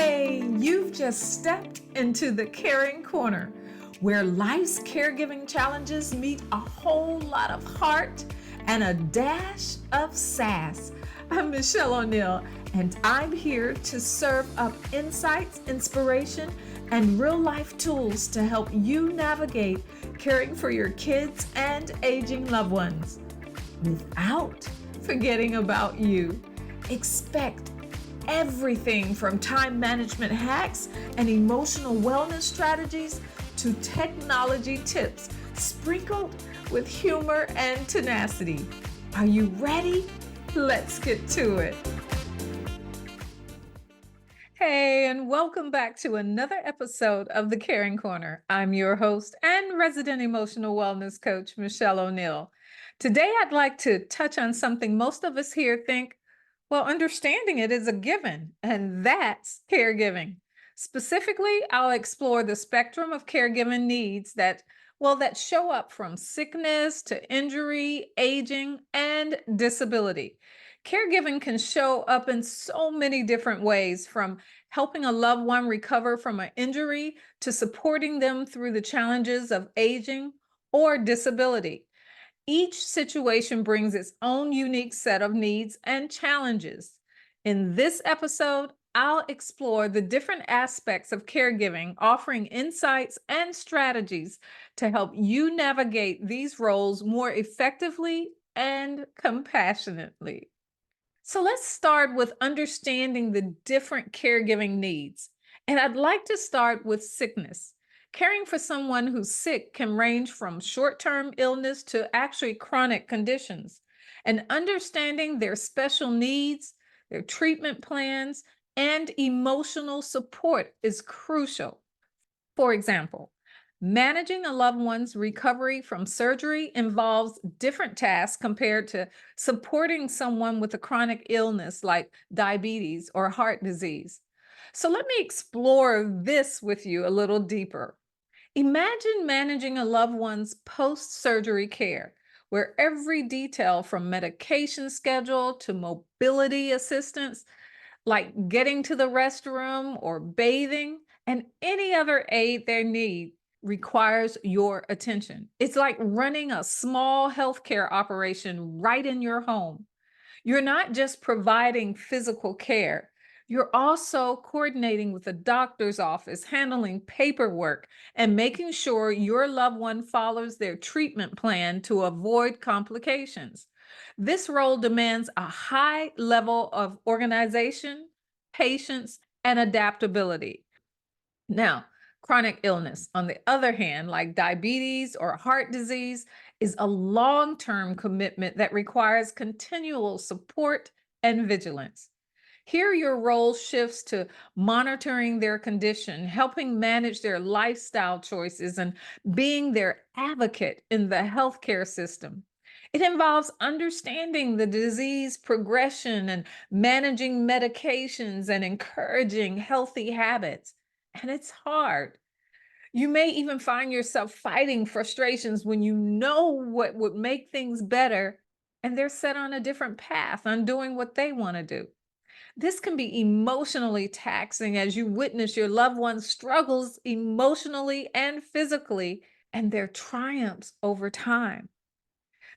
Hey, you've just stepped into the Caring Corner, where life's caregiving challenges meet a whole lot of heart and a dash of sass. I'm Mischelle O'Neal, and I'm here to serve up insights, inspiration, and real-life tools to help you navigate caring for your kids and aging loved ones without forgetting about you. Expect everything from time management hacks and emotional wellness strategies to technology tips sprinkled with humor and tenacity. Are you ready? Let's get to it. Hey, and welcome back to another episode of the Caring Corner. I'm your host and resident emotional wellness coach, Mischelle O'Neal. Today, I'd like to touch on something most of us here think, well, understanding it is a given, and that's caregiving. Specifically, I'll explore the spectrum of caregiving needs that show up from sickness to injury, aging, and disability. Caregiving can show up in so many different ways, from helping a loved one recover from an injury to supporting them through the challenges of aging or disability. Each situation brings its own unique set of needs and challenges. In this episode, I'll explore the different aspects of caregiving, offering insights and strategies to help you navigate these roles more effectively and compassionately. So let's start with understanding the different caregiving needs. And I'd like to start with sickness. Caring for someone who's sick can range from short-term illness to actually chronic conditions. And understanding their special needs, their treatment plans, and emotional support is crucial. For example, managing a loved one's recovery from surgery involves different tasks compared to supporting someone with a chronic illness like diabetes or heart disease. So let me explore this with you a little deeper. Imagine managing a loved one's post-surgery care, where every detail from medication schedule to mobility assistance, like getting to the restroom or bathing, and any other aid they need, requires your attention. It's like running a small healthcare operation right in your home. You're not just providing physical care, you're also coordinating with the doctor's office, handling paperwork, and making sure your loved one follows their treatment plan to avoid complications. This role demands a high level of organization, patience, and adaptability. Now, chronic illness, on the other hand, like diabetes or heart disease, is a long-term commitment that requires continual support and vigilance. Here, your role shifts to monitoring their condition, helping manage their lifestyle choices, and being their advocate in the healthcare system. It involves understanding the disease progression and managing medications and encouraging healthy habits. And it's hard. You may even find yourself fighting frustrations when you know what would make things better, and they're set on a different path on doing what they want to do. This can be emotionally taxing as you witness your loved one's struggles emotionally and physically and their triumphs over time.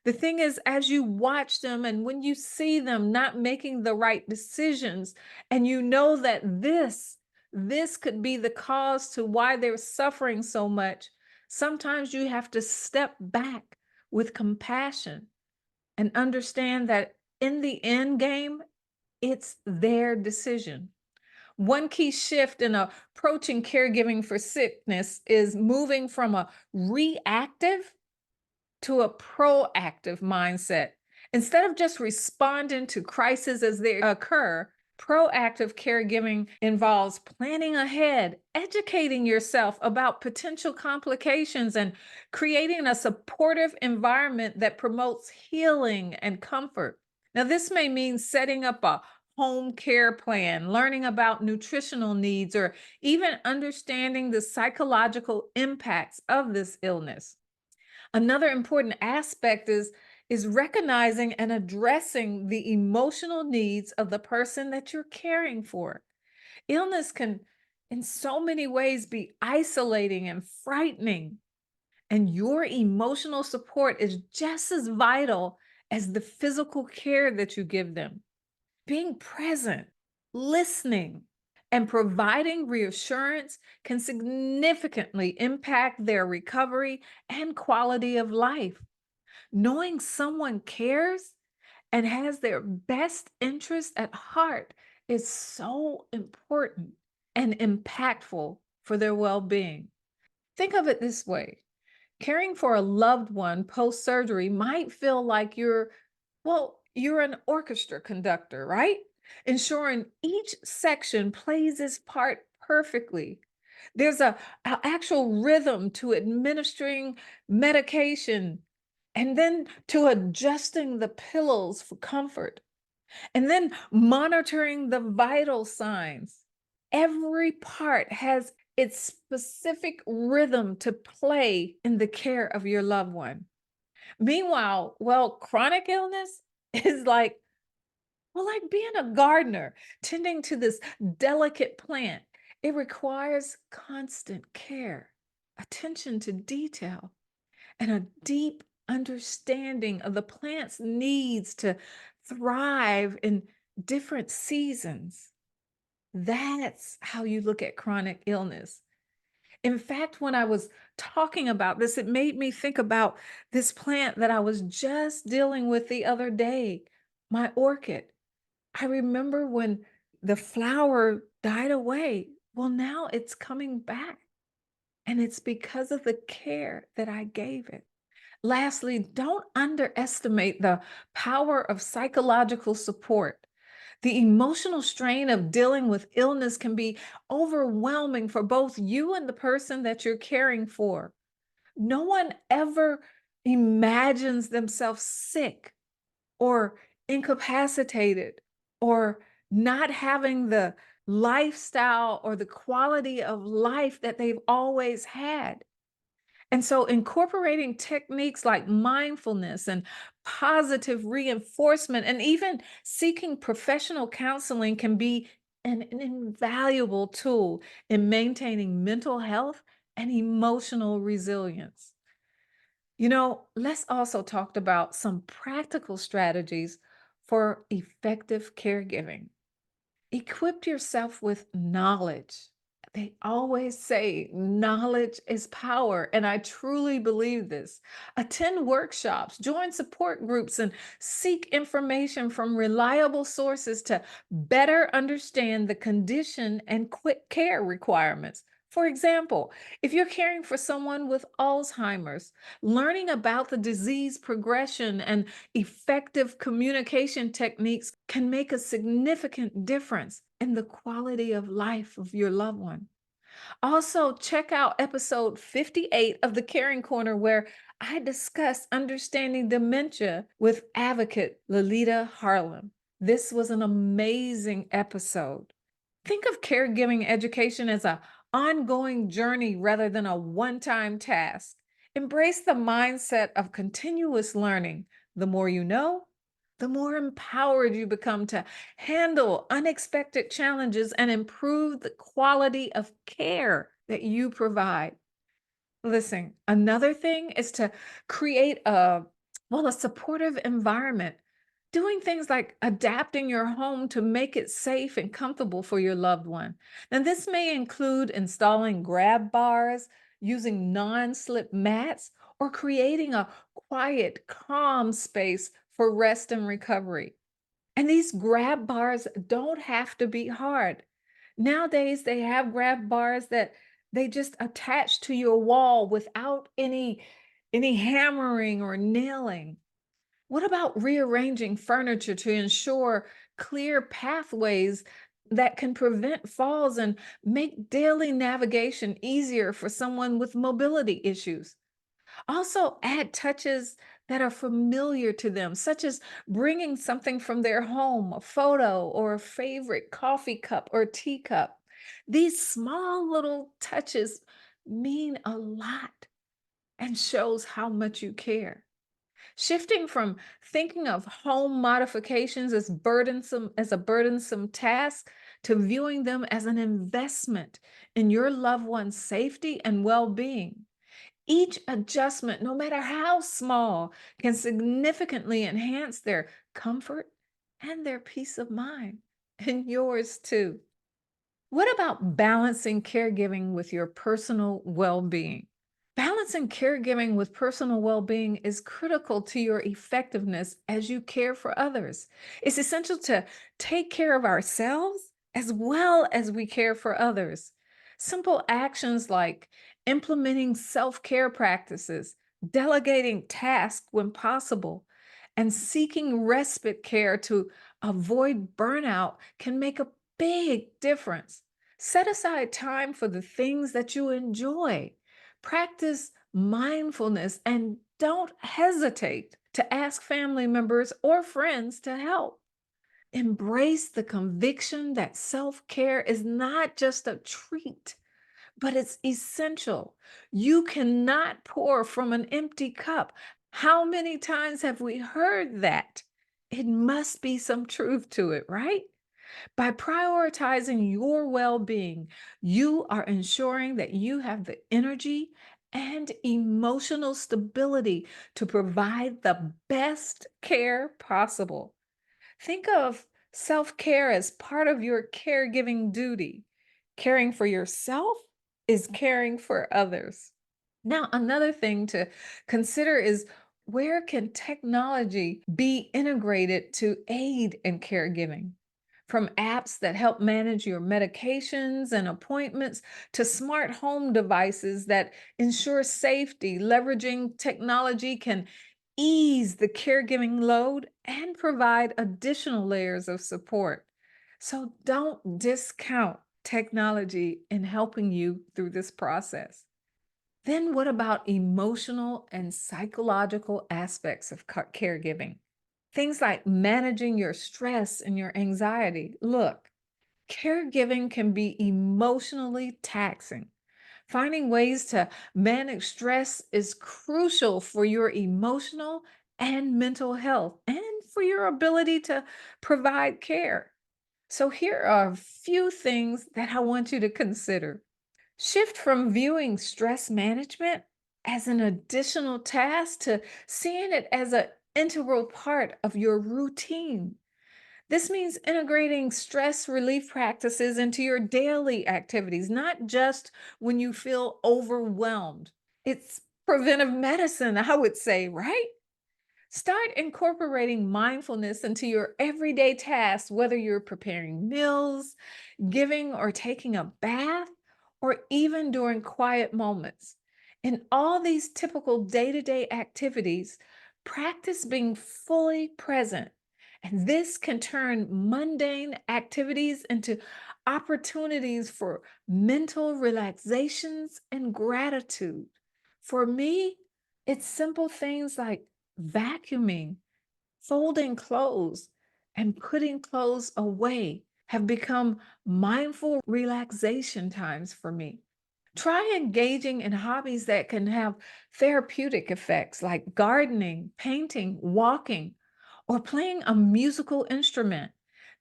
The thing is, as you watch them and when you see them not making the right decisions, and you know that this could be the cause to why they're suffering so much, sometimes you have to step back with compassion and understand that in the end game, it's their decision. One key shift in approaching caregiving for sickness is moving from a reactive to a proactive mindset. Instead of just responding to crises as they occur, proactive caregiving involves planning ahead, educating yourself about potential complications, and creating a supportive environment that promotes healing and comfort. Now, this may mean setting up a home care plan, learning about nutritional needs, or even understanding the psychological impacts of this illness. Another important aspect is recognizing and addressing the emotional needs of the person that you're caring for. Illness can, in so many ways, be isolating and frightening, and your emotional support is just as vital as the physical care that you give them. Being present, listening, and providing reassurance can significantly impact their recovery and quality of life. Knowing someone cares and has their best interest at heart is so important and impactful for their well being. Think of it this way: caring for a loved one post surgery might feel like you're an orchestra conductor, right? Ensuring each section plays its part perfectly. There's a actual rhythm to administering medication and then to adjusting the pillows for comfort and then monitoring the vital signs. Every part has its specific rhythm to play in the care of your loved one. Meanwhile, chronic illness is like being a gardener, tending to this delicate plant. It requires constant care, attention to detail, and a deep understanding of the plant's needs to thrive in different seasons. That's how you look at chronic illness. In fact, when I was talking about this, it made me think about this plant that I was just dealing with the other day, my orchid. I remember when the flower died away. Well, now it's coming back, and it's because of the care that I gave it. Lastly, don't underestimate the power of psychological support. The emotional strain of dealing with illness can be overwhelming for both you and the person that you're caring for. No one ever imagines themselves sick or incapacitated or not having the lifestyle or the quality of life that they've always had. And so, incorporating techniques like mindfulness and positive reinforcement, and even seeking professional counseling, can be an invaluable tool in maintaining mental health and emotional resilience. Let's also talk about some practical strategies for effective caregiving. Equip yourself with knowledge. They always say knowledge is power, and I truly believe this. Attend workshops, join support groups, and seek information from reliable sources to better understand the condition and quick care requirements. For example, if you're caring for someone with Alzheimer's, learning about the disease progression and effective communication techniques can make a significant difference in the quality of life of your loved one. Also, check out episode 58 of the Caring Corner, where I discuss understanding dementia with advocate Lalita Harlem. This was an amazing episode. Think of caregiving education as an ongoing journey rather than a one-time task. Embrace the mindset of continuous learning. The more you know, the more empowered you become to handle unexpected challenges and improve the quality of care that you provide. Listen, another thing is to create a supportive environment. Doing things like adapting your home to make it safe and comfortable for your loved one. Now, this may include installing grab bars, using non-slip mats, or creating a quiet, calm space for rest and recovery. And these grab bars don't have to be hard. Nowadays, they have grab bars that they just attach to your wall without any hammering or nailing. What about rearranging furniture to ensure clear pathways that can prevent falls and make daily navigation easier for someone with mobility issues? Also, add touches that are familiar to them, such as bringing something from their home, a photo or a favorite coffee cup or teacup. These small little touches mean a lot and shows how much you care. Shifting from thinking of home modifications as a burdensome task to viewing them as an investment in your loved one's safety and well-being. Each adjustment, no matter how small, can significantly enhance their comfort and their peace of mind, and yours too. What about balancing caregiving with your personal well being? Balancing caregiving with personal well being is critical to your effectiveness as you care for others. It's essential to take care of ourselves as well as we care for others. Simple actions like implementing self care practices, delegating tasks when possible, and seeking respite care to avoid burnout can make a big difference. Set aside time for the things that you enjoy. Practice mindfulness and don't hesitate to ask family members or friends to help. Embrace the conviction that self care is not just a treat, but it's essential. You cannot pour from an empty cup. How many times have we heard that? It must be some truth to it, right? By prioritizing your well being, you are ensuring that you have the energy and emotional stability to provide the best care possible. Think of self care as part of your caregiving duty. Caring for yourself is caring for others. Now, another thing to consider is where can technology be integrated to aid in caregiving? From apps that help manage your medications and appointments to smart home devices that ensure safety, leveraging technology can ease the caregiving load and provide additional layers of support. So don't discount technology in helping you through this process. Then, what about emotional and psychological aspects of caregiving? Things like managing your stress and your anxiety. Look, caregiving can be emotionally taxing. Finding ways to manage stress is crucial for your emotional and mental health and for your ability to provide care. So, here are a few things that I want you to consider. Shift from viewing stress management as an additional task to seeing it as an integral part of your routine. This means integrating stress relief practices into your daily activities, not just when you feel overwhelmed. It's preventive medicine, I would say, right? Start incorporating mindfulness into your everyday tasks, whether you're preparing meals, giving or taking a bath, or even during quiet moments. In all these typical day to day activities, practice being fully present. And this can turn mundane activities into opportunities for mental relaxations and gratitude. For me, it's simple things like vacuuming, folding clothes, and putting clothes away have become mindful relaxation times for me. Try engaging in hobbies that can have therapeutic effects like gardening, painting, walking, or playing a musical instrument.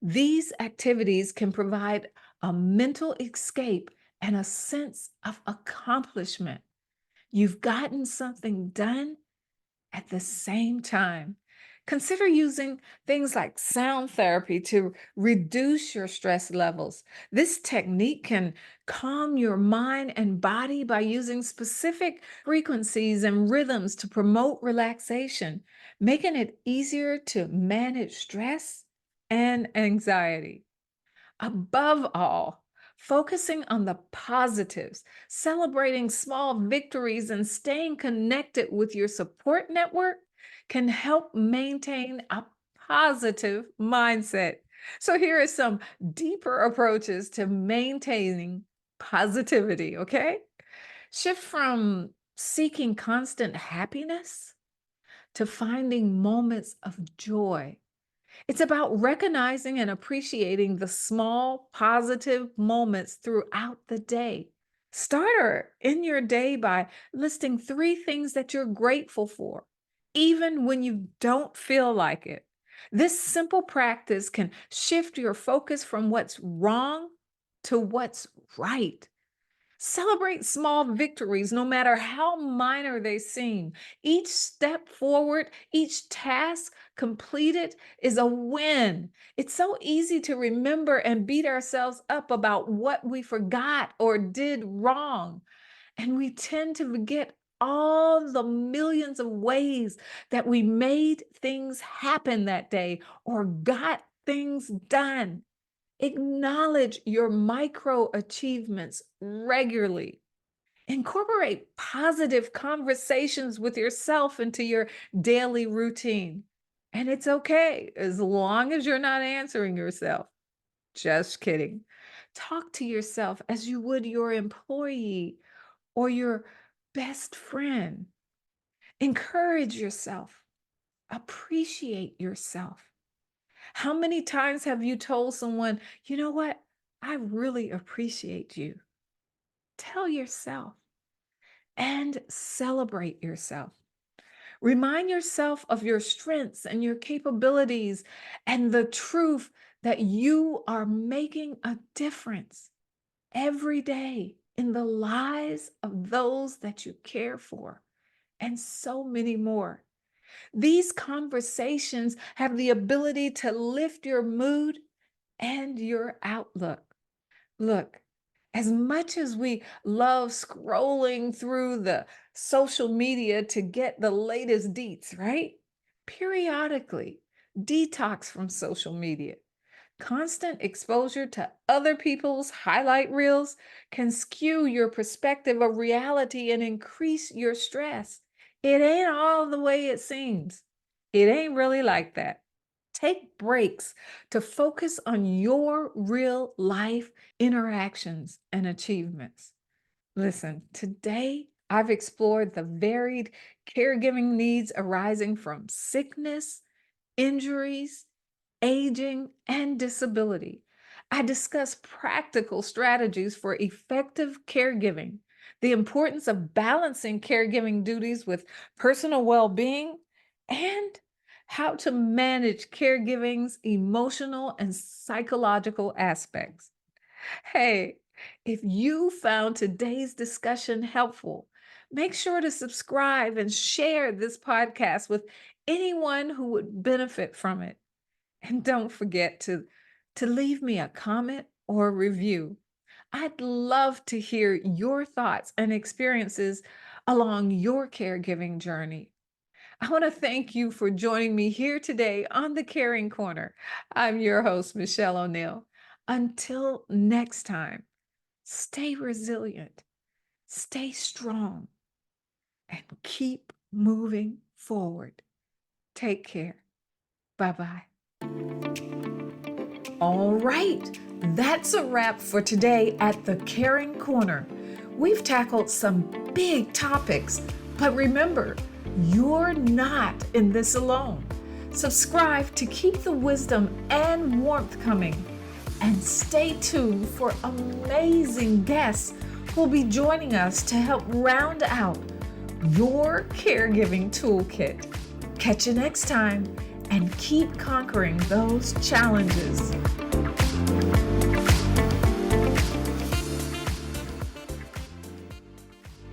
These activities can provide a mental escape and a sense of accomplishment. You've gotten something done at the same time. Consider using things like sound therapy to reduce your stress levels. This technique can calm your mind and body by using specific frequencies and rhythms to promote relaxation, making it easier to manage stress and anxiety. Above all, focusing on the positives, celebrating small victories, and staying connected with your support network can help maintain a positive mindset. So, here are some deeper approaches to maintaining positivity, okay? Shift from seeking constant happiness to finding moments of joy. It's about recognizing and appreciating the small positive moments throughout the day. Start in your day by listing three things that you're grateful for. even when you don't feel like it. This simple practice can shift your focus from what's wrong to what's right. Celebrate small victories, no matter how minor they seem. Each step forward, each task completed is a win. It's so easy to remember and beat ourselves up about what we forgot or did wrong. And we tend to forget all the millions of ways that we made things happen that day or got things done. Acknowledge your micro achievements regularly. Incorporate positive conversations with yourself into your daily routine. And it's okay as long as you're not answering yourself. Just kidding. Talk to yourself as you would your employee or your best friend. Encourage yourself. Appreciate yourself. How many times have you told someone, you know what? I really appreciate you. Tell yourself and celebrate yourself. Remind yourself of your strengths and your capabilities and the truth that you are making a difference every day in the lives of those that you care for, and so many more. These conversations have the ability to lift your mood and your outlook. Look, as much as we love scrolling through the social media to get the latest deets, right? Periodically, detox from social media. Constant exposure to other people's highlight reels can skew your perspective of reality and increase your stress. It ain't all the way it seems. It ain't really like that. Take breaks to focus on your real life interactions and achievements. Listen, today I've explored the varied caregiving needs arising from sickness, injuries, aging, and disability. I discuss practical strategies for effective caregiving, the importance of balancing caregiving duties with personal well being, and how to manage caregiving's emotional and psychological aspects. Hey, if you found today's discussion helpful, make sure to subscribe and share this podcast with anyone who would benefit from it. And don't forget to leave me a comment or a review. I'd love to hear your thoughts and experiences along your caregiving journey. I want to thank you for joining me here today on the Caring Corner. I'm your host, Mischelle O'Neal. Until next time, stay resilient, stay strong, and keep moving forward. Take care. Bye-bye. All right, that's a wrap for today at the Caring Corner. We've tackled some big topics, but remember, you're not in this alone. Subscribe to keep the wisdom and warmth coming, and stay tuned for amazing guests who'll be joining us to help round out your caregiving toolkit. Catch you next time, and keep conquering those challenges.